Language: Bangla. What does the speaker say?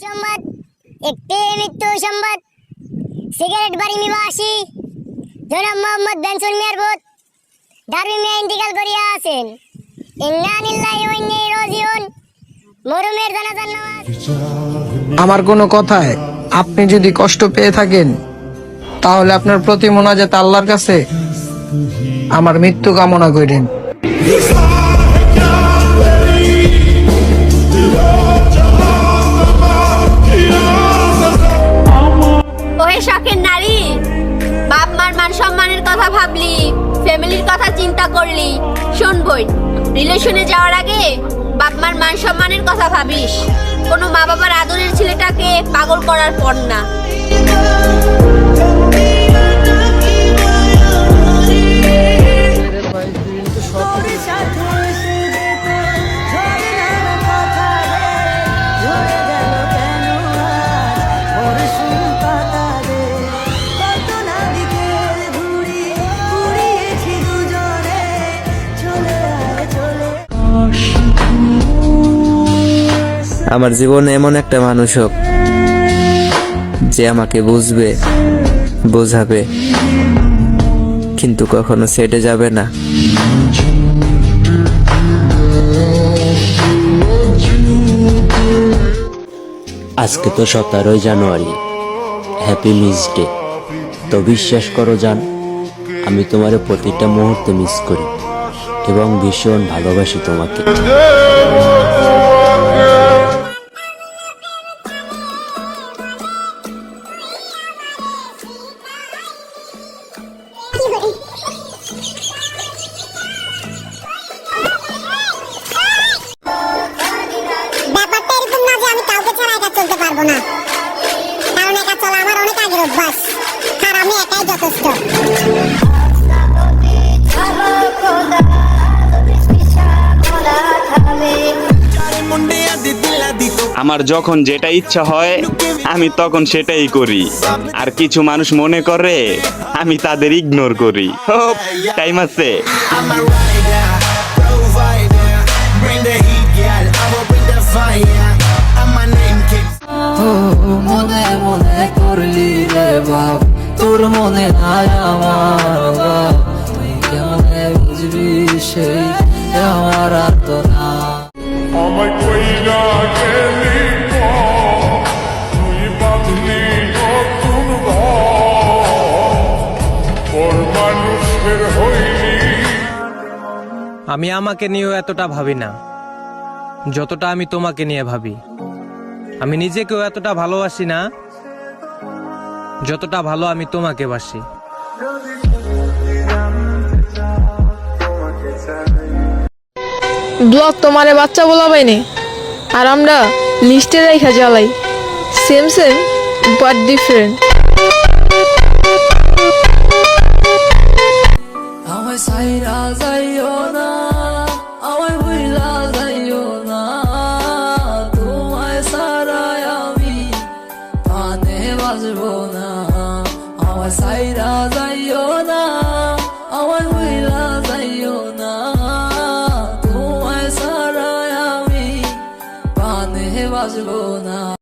সংবাদ, একটি মৃত্যু সংবাদ। সিগারেট বাড়ি নিবাসী জনাব মোহাম্মদ বেনসুল মিয়ার বোধ ডারবি মিয়া ইন্তিকাল করিয়া আছেন। ইন্না লিল্লাহি ওয়া ইন্না ইলাইহি রাজিউন। মরহুমের জানাজার নামাজ। আমার কোনো কথায় আপনি যদি কষ্ট পেয়ে থাকেন, তাহলে আপনার প্রতি মোনাজাত আল্লাহর কাছে আমার মৃত্যু কামনা করেন। ওহে শখের নারী, বাপ মার মান সম্মানের কথা ভাবলি, ফ্যামিলির কথা চিন্তা করলি। শোন বোন, রিলেশনে যাওয়ার আগে বাপ মার মান সম্মানের কথা ভাবিস। কোনো মা বাবার আদরের ছেলেটাকে পাগল করার পর না। আমার জীবনে এমন একটা মানুষ হোক যে আমাকে বুঝবে, বোঝাবে, কিন্তু কখনো ছেড়ে যাবে না। আজকে তো 17 জানুয়ারি, হ্যাপি মিস ডে। তো বিশ্বাস করো জান, আমি তোমার প্রতিটা মুহূর্তে মিস করি এবং ভীষণ ভালোবাসি তোমাকে। ব্যাপারটা এরকম না যে আমি কাউকে ছাড়া একা চলতে পারবো না, কারণ একা চলা আমার অনেক আগের অভ্যাস, আর আমি একাই যথেষ্ট। আমার যখন যেটা ইচ্ছা হয় আমি তখন সেটাই করি, আর কিছু মানুষ মনে করে আমি তাদের ইগনোর করি। টাইম আছে। মনে মনে করলি রে বাপ, তোর মনে নাই আমার বাপ, তুই কেমনে বুঝবি সেই আমার আর তো না। আমায় কইরা গেলি তুই বাঁধলি নতুন ঘর মানুষের হইলি। আমি আমাকে নিয়েও এতটা ভাবি না যতটা আমি তোমাকে নিয়ে ভাবি। আমি নিজেকেও এতটা ভালোবাসি না যতটা ভালো আমি তোমাকে বাসি। ব্লক তোমারে বাচ্চা বলা পাইনি, আর আমরা লিস্টে রেখা জ্বালাই। Same same but different. আমায় সাইরা যাইও না, আমায় ভুইলা যাইও না, তোমায় সারায় আমি পানে বাজবো না। আমায় সাইরা যাইও না, আমায়